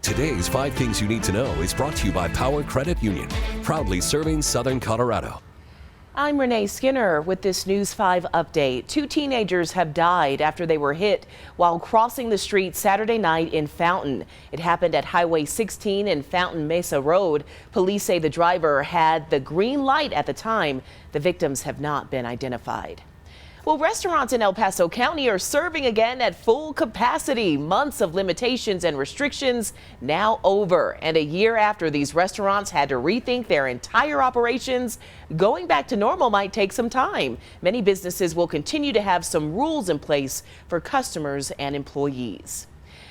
Today's 5 Things You Need to Know is brought to you by Power Credit Union, proudly serving Southern Colorado. I'm Renee Skinner with this News 5 update. 2 teenagers have died after they were hit while crossing the street Saturday night in Fountain. It happened at Highway 16 and Fountain Mesa Road. Police say the driver had the green light at the time. The victims have not been identified. Well, restaurants in El Paso County are serving again at full capacity. Months of limitations and restrictions now over. And a year after these restaurants had to rethink their entire operations, going back to normal might take some time. Many businesses will continue to have some rules in place for customers and employees.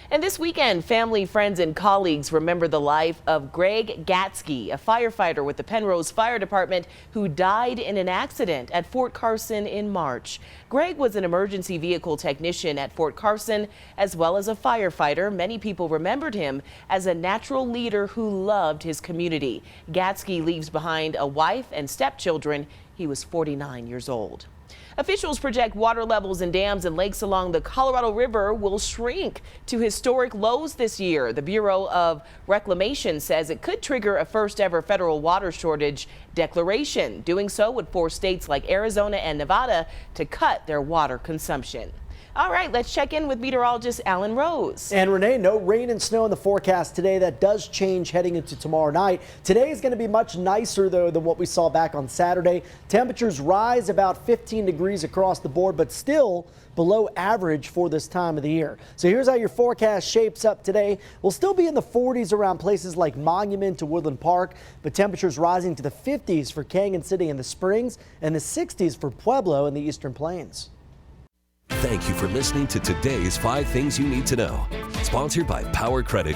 And this weekend, family, friends, and colleagues remember the life of Greg Gatsky, a firefighter with the Penrose Fire Department who died in an accident at Fort Carson in March. Greg was an emergency vehicle technician at Fort Carson, as well as a firefighter. Many people remembered him as a natural leader who loved his community. Gatsky leaves behind a wife and stepchildren. He was 49 years old. Officials project water levels in dams and lakes along the Colorado River will shrink to historic lows this year. The Bureau of Reclamation says it could trigger a first ever federal water shortage declaration. Doing so would force states like Arizona and Nevada to cut their water consumption. All right, let's check in with meteorologist Alan Rose. And Renee, no rain and snow in the forecast today. That does change heading into tomorrow night. Today is going to be much nicer, though, than what we saw back on Saturday. Temperatures rise about 15 degrees across the board, but still below average for this time of the year. So here's how your forecast shapes up today. We'll still be in the 40s around places like Monument to Woodland Park, but temperatures rising to the 50s for Canyon City and the Springs and the 60s for Pueblo and the Eastern Plains. Thank you for listening to today's 5 Things You Need to Know, sponsored by Power Credit